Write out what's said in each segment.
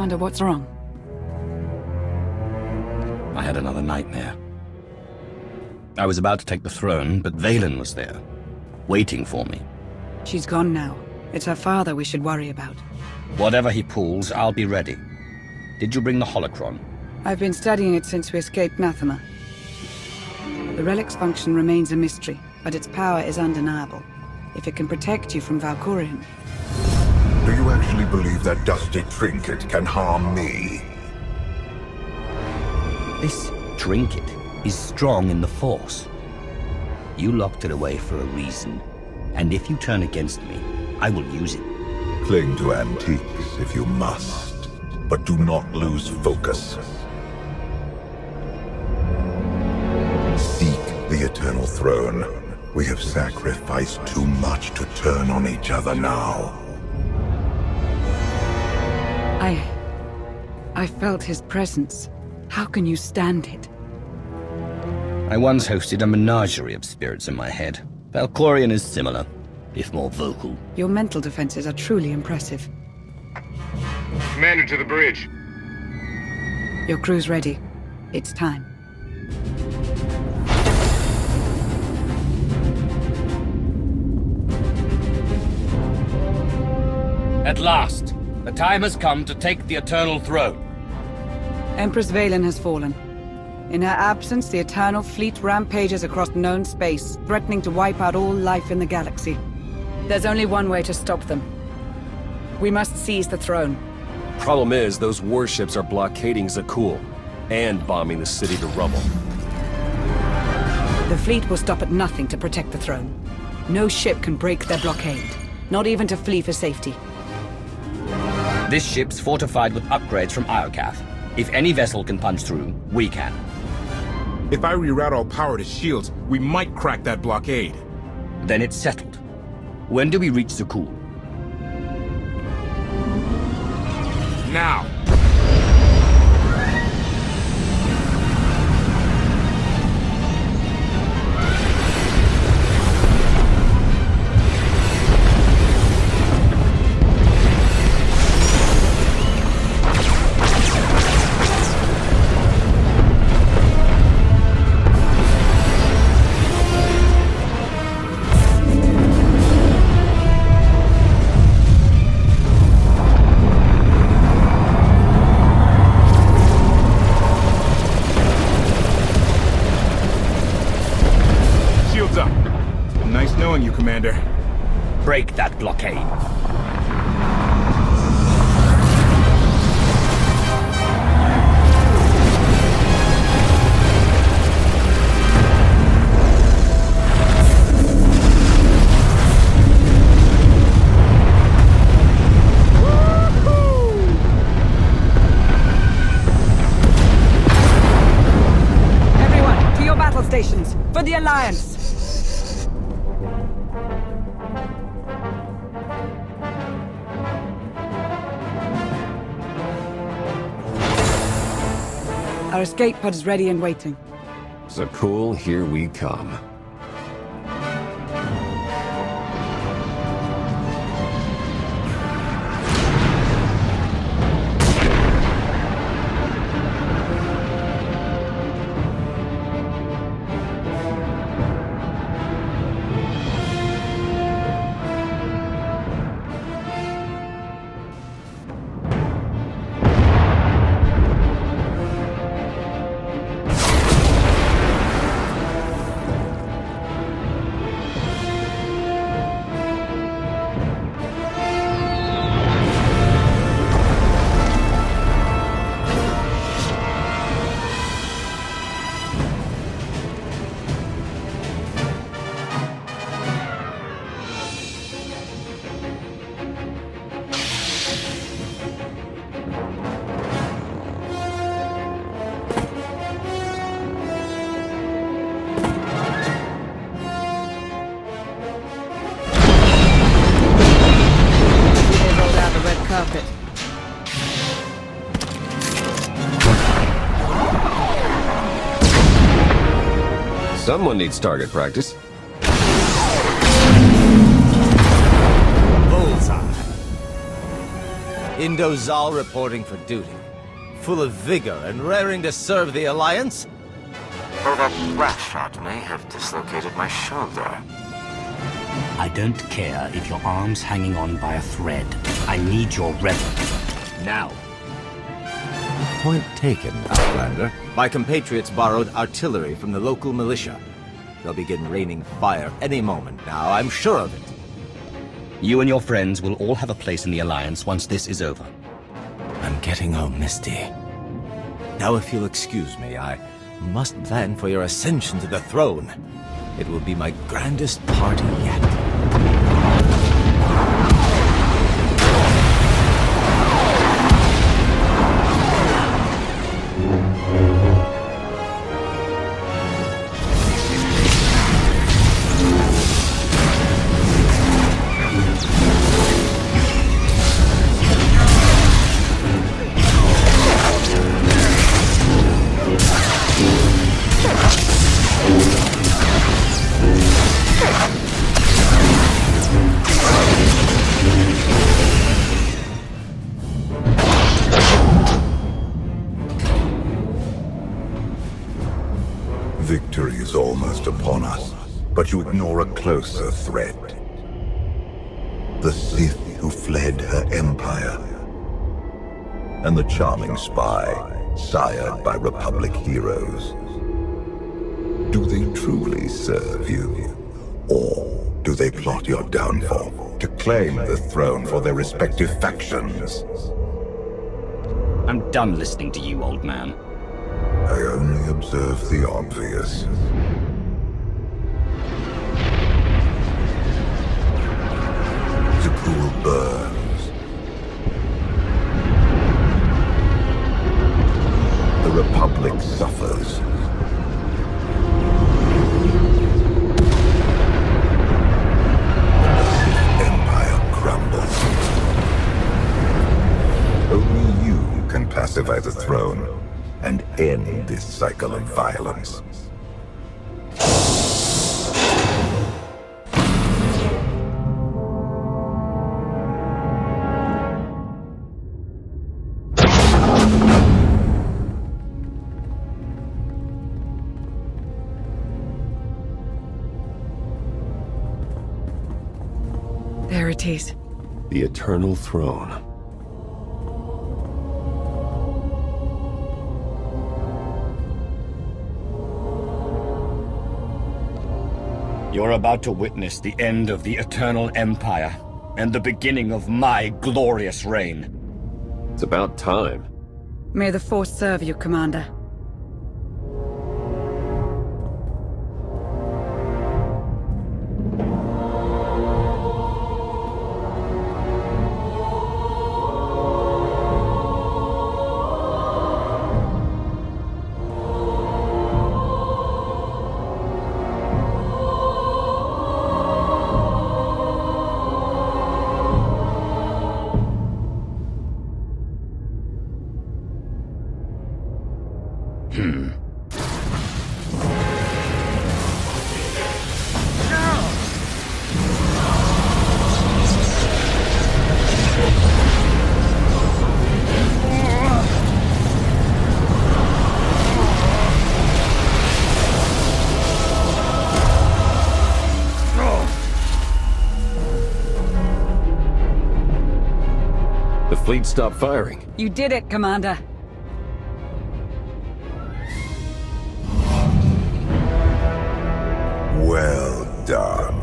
Commander, what's wrong? I had another nightmare. I was about to take the throne, but Valen was there, waiting for me. She's gone now. It's her father we should worry about. Whatever he pulls, I'll be ready. Did you bring the holocron? I've been studying it since we escaped Nathema. The relic's function remains a mystery, but its power is undeniable. If it can protect you from Valkorion. Do you actually believe that dusty trinket can harm me? This trinket is strong in the Force. You locked it away for a reason, and if you turn against me, I will use it. Cling to antiques if you must, but do not lose focus. Seek the Eternal Throne. We have sacrificed too much to turn on each other now. I felt his presence. How can you stand it? I once hosted a menagerie of spirits in my head. Valkorion is similar, if more vocal. Your mental defenses are truly impressive. Commander, to the bridge. Your crew's ready. It's time. At last, the time has come to take the Eternal Throne. Empress Valen has fallen. In her absence, the Eternal Fleet rampages across known space, threatening to wipe out all life in the galaxy. There's only one way to stop them. We must seize the throne. Problem is, those warships are blockading Zakul, and bombing the city to rubble. The fleet will stop at nothing to protect the throne. No ship can break their blockade, not even to flee for safety. This ship's fortified with upgrades from Iokath. If any vessel can punch through, we can. If I reroute all power to shields, we might crack that blockade. Then it's settled. When do we reach Zakul? Now! You, Commander. Break that blockade. Everyone, to your battle stations, for the Alliance! Our escape pod is ready and waiting. Zakul, here we come. Carpet. Someone needs target practice. Bullseye. Indozal reporting for duty. Full of vigor and raring to serve the Alliance? Though that rat shot may have dislocated my shoulder. I don't care if your arm's hanging on by a thread. I need your reverence. Now. Point taken, Outlander. My compatriots borrowed artillery from the local militia. They'll begin raining fire any moment now, I'm sure of it. You and your friends will all have a place in the Alliance once this is over. I'm getting all misty. Now if you'll excuse me, I must plan for your ascension to the throne. It will be my grandest party yet. Victory is almost upon us, but you ignore a closer threat. The Sith who fled her empire, and the charming spy, sired by Republic heroes. Do they truly serve you? Or do they plot your downfall to claim the throne for their respective factions? I'm done listening to you, old man. I only observe the obvious. Zakuul burns. The Republic suffers. The Sith Empire crumbles. Only you can pacify the throne and end this cycle of violence. There it is. The Eternal Throne. You're about to witness the end of the Eternal Empire, and the beginning of my glorious reign. It's about time. May the Force serve you, Commander. The fleet stopped firing. You did it, Commander. Well done.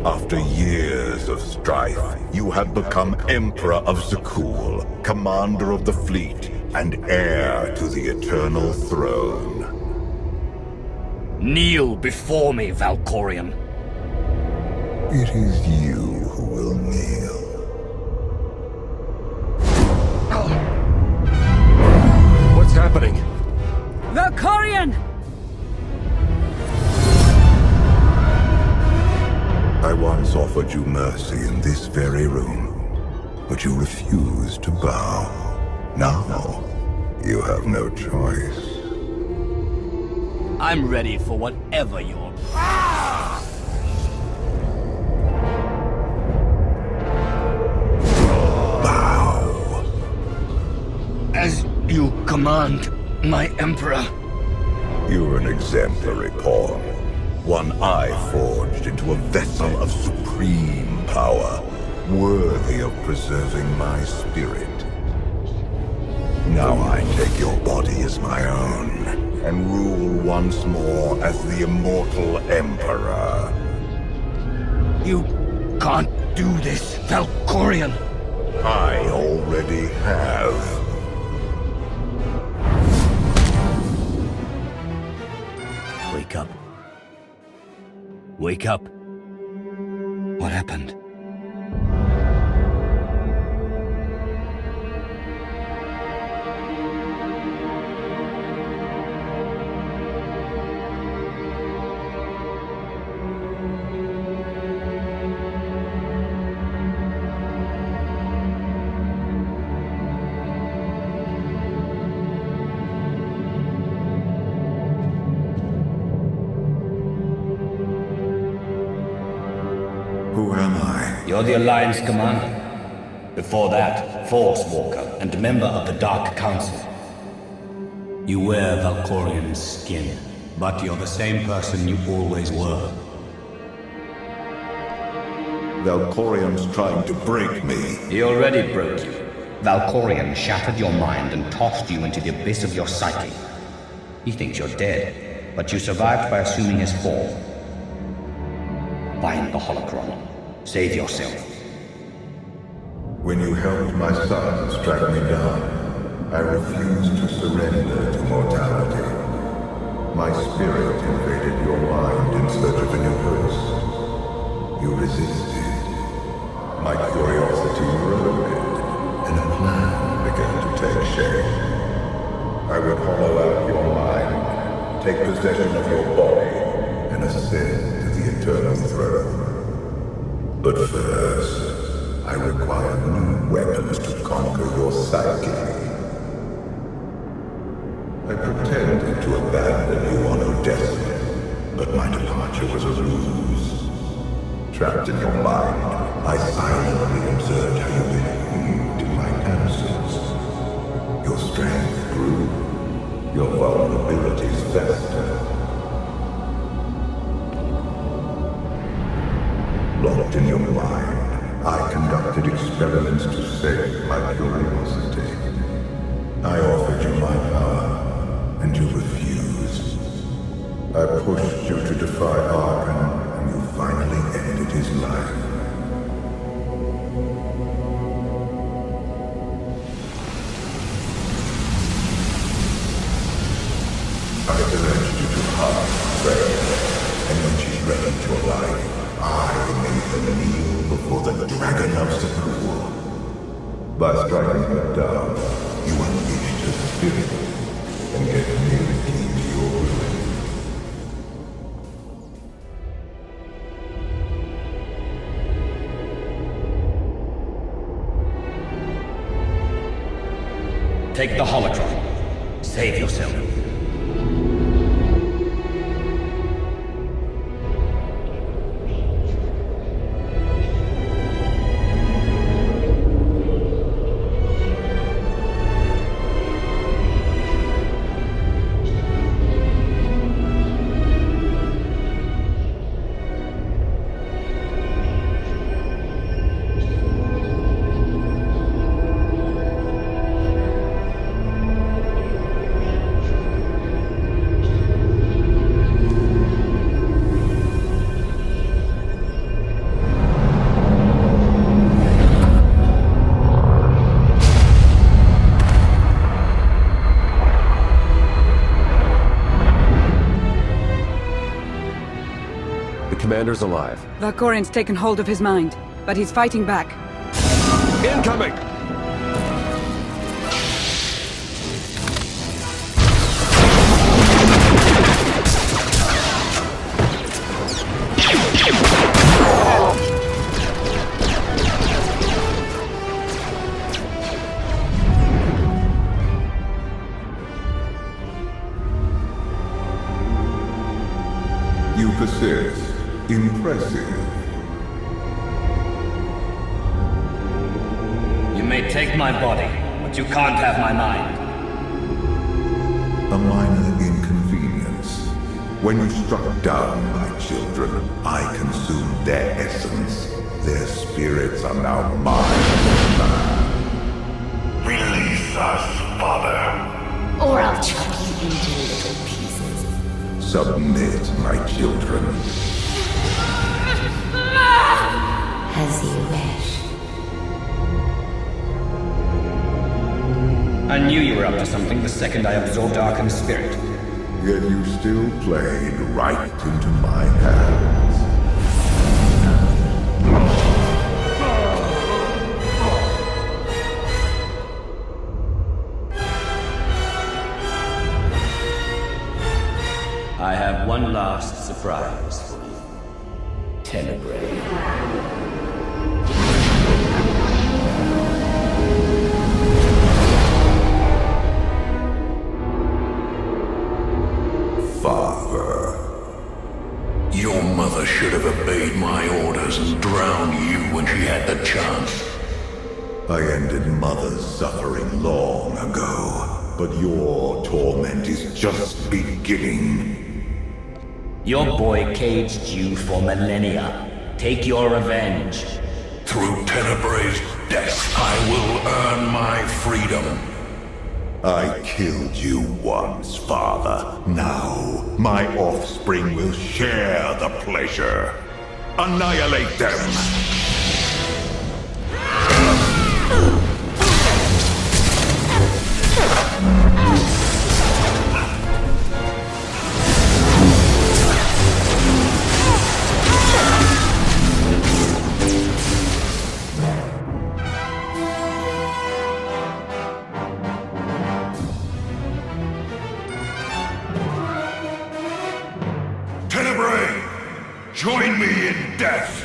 After years of strife, you have become Emperor of Zakuul, Commander of the Fleet, and heir to the Eternal Throne. Kneel before me, Valkorion. It is you who will kneel. What's happening? Valkorion! I once offered you mercy in this very room, but you refused to bow. Now, you have no choice. I'm ready for whatever you're... You command my Emperor. You're an exemplary pawn. One I forged into a vessel of supreme power, worthy of preserving my spirit. Now I take your body as my own, and rule once more as the immortal Emperor. You can't do this, Valkorion. I already have. Wake up. Wake up. What happened? Who am I? You're the Alliance commander. Before that, Force Walker and member of the Dark Council. You wear Valkorion's skin, but you're the same person you always were. Valkorion's trying to break me. He already broke you. Valkorion shattered your mind and tossed you into the abyss of your psyche. He thinks you're dead, but you survived by assuming his form. Find the holocron. Save yourself. When you helped my son strike me down, I refused to surrender to mortality. My spirit invaded your mind in search of a new host. You resisted. My curiosity eroded, and a plan began to take shape. I would hollow out your mind, take possession of your body, and ascend to the eternal throne. But first, I require new weapons to conquer your psyche. I pretended to abandon you on Odessa, but my departure was a ruse. Trapped in your mind, I silently observed how you behaved in my absence. Your strength grew, your vulnerabilities festered. Locked in your mind, I conducted experiments to save my curiosity. I offered you my power, and you refused. I pushed you to defy Arkham, and you finally ended his life. I urged you to hide, pray, and when she threatened your life, I made them kneel before the dragon of Sakura. By striking her down, you unleashed her spirit and get nearly key to your ruin. Take the holocron. Save yourself. Commander's alive. Valkorion's taken hold of his mind, but he's fighting back. Incoming! You persist. Impressive. You may take my body, but you can't have my mind. A minor inconvenience. When you struck down my children, I consumed their essence. Their spirits are now mine. Release us, Father. Or I'll chop you into little pieces. Submit, my children. As you wish. I knew you were up to something the second I absorbed Arkham's spirit. Yet you still played right into my hands. I have one last surprise for you. Tenebrae. Father. Your mother should have obeyed my orders and drowned you when she had the chance. I ended Mother's suffering long ago, but your torment is just beginning. Your boy caged you for millennia. Take your revenge. Through Tenebrae's death, I will earn my freedom. I killed you once, Father. Now, my offspring will share the pleasure. Annihilate them! Tenebrae, join me in death!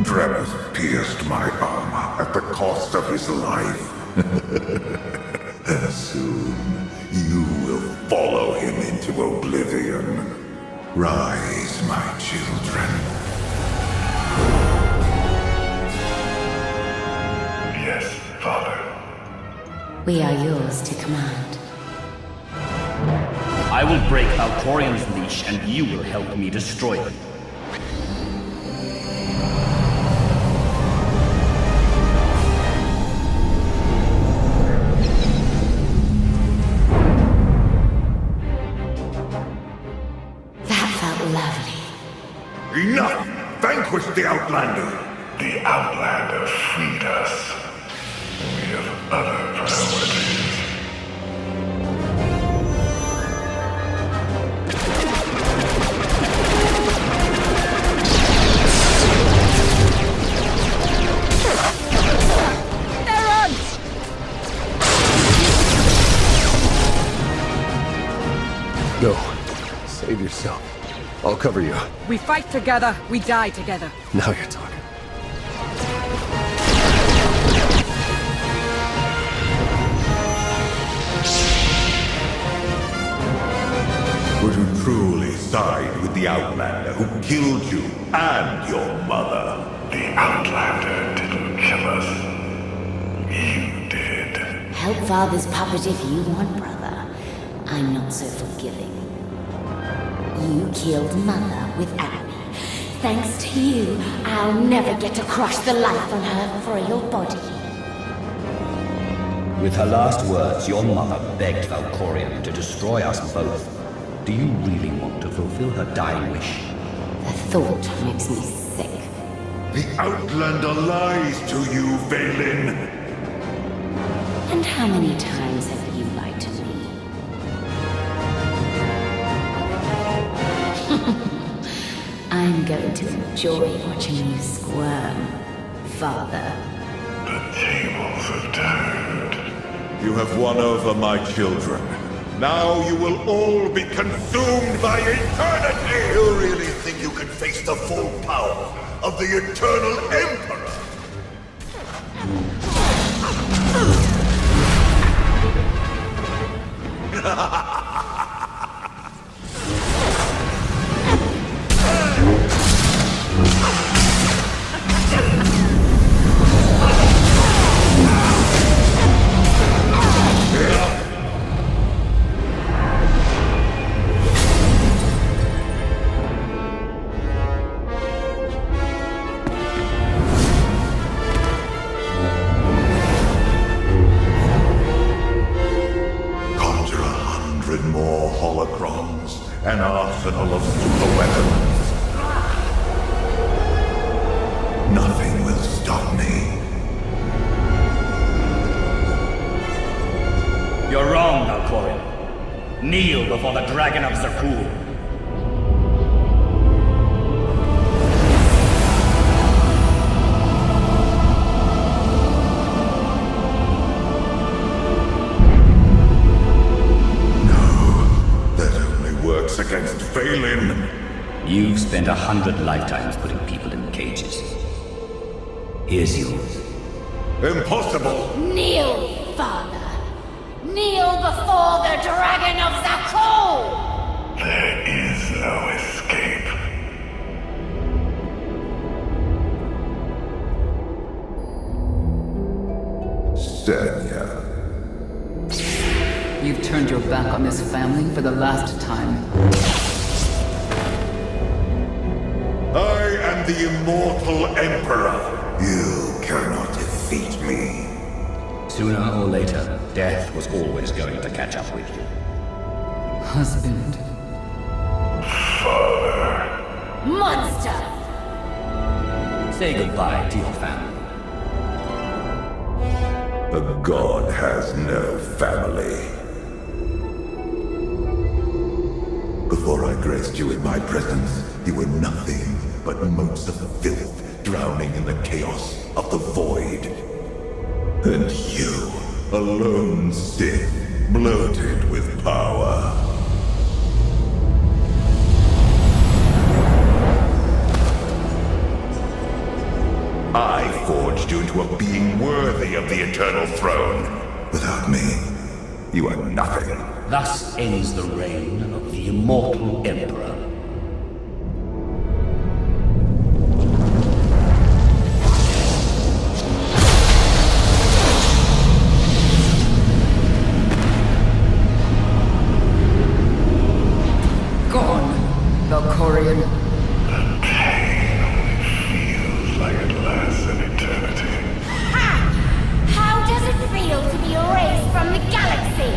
Dremeth pierced my armor at the cost of his life. Soon, you will follow him into oblivion. Rise, my children. Yes, Father. We are yours to command. I will break Valkorian's leash, and you will help me destroy them. Enough! Vanquish the Outlander! The Outlander freed us. We have other priorities. Go. Save yourself. I'll cover you. We fight together, we die together. Now you're talking. Would you truly side with the Outlander who killed you and your mother? The Outlander didn't kill us. You did. Help Father's puppet if you want, brother. I'm not so forgiving. You killed Mother without me. Thanks to you, I'll never get to crush the life on her frail body. With her last words, your mother begged Valkorian to destroy us both. Do you really want to fulfill her dying wish? The thought makes me sick. The Outlander lies to you, Valen. And how many times have you lied to me? I'm going to enjoy watching you squirm, Father. The tables have turned. You have won over my children. Now you will all be consumed by eternity! You really think you can face the full power of the Eternal Emperor? An arsenal of superweapons. Nothing will stop me. You're wrong, Valkorion. Kneel before the Dragon of Zakul. Against Phelan. You've spent 100 lifetimes putting people in cages. Here's yours. Impossible! Kneel, father! Kneel before the Dragon of Zakul! There is no escape. Senya. You've turned your back on this family for the last time. I am the immortal Emperor. You cannot defeat me. Sooner or later, death was always going to catch up with you. Husband. Father. Monster! Say goodbye to your family. A god has no family. Before I graced you in my presence, you were nothing but motes of filth drowning in the chaos of the void. And you, a lone Sith, bloated with power. I forged you into a being worthy of the eternal throne. Without me, you are nothing. Thus ends the reign of the immortal Emperor. Gone, Valkorion. The pain feels like it lasts an eternity. Ha! How does it feel to be erased from the galaxy?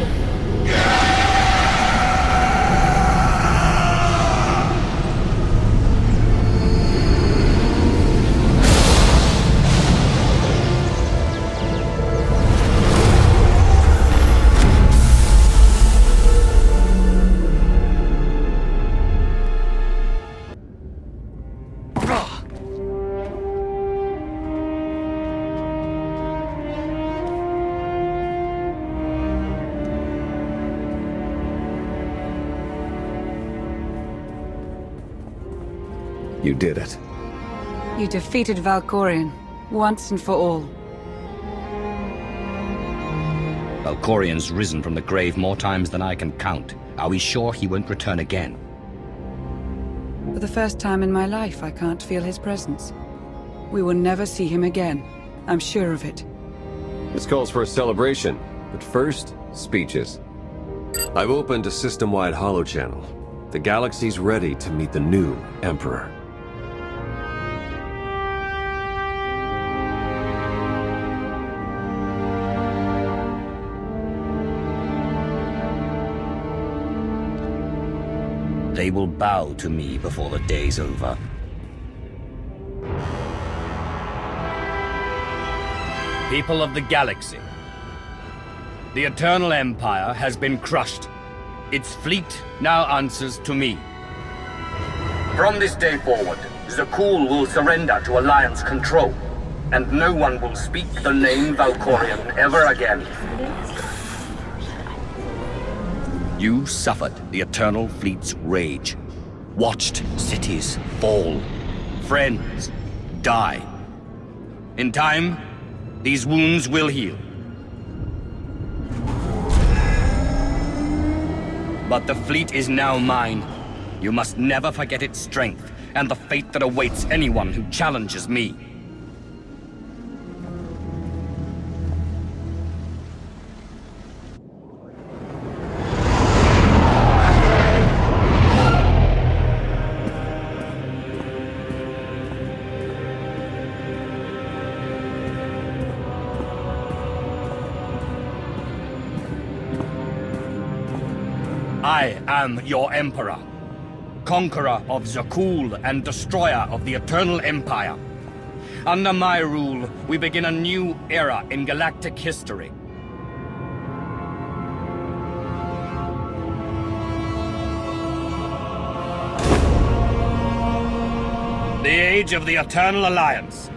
You did it. You defeated Valkorion, once and for all. Valkorion's risen from the grave more times than I can count. Are we sure he won't return again? For the first time in my life, I can't feel his presence. We will never see him again. I'm sure of it. This calls for a celebration, but first, speeches. I've opened a system-wide holochannel. The galaxy's ready to meet the new Emperor. They will bow to me before the day's over. People of the galaxy, the Eternal Empire has been crushed. Its fleet now answers to me. From this day forward, Zakul will surrender to Alliance control, and no one will speak the name Valkorion ever again. You suffered the Eternal Fleet's rage, watched cities fall, friends die. In time, these wounds will heal. But the fleet is now mine. You must never forget its strength, and the fate that awaits anyone who challenges me. I am your Emperor, conqueror of Zakul and destroyer of the Eternal Empire. Under my rule, we begin a new era in galactic history. The Age of the Eternal Alliance.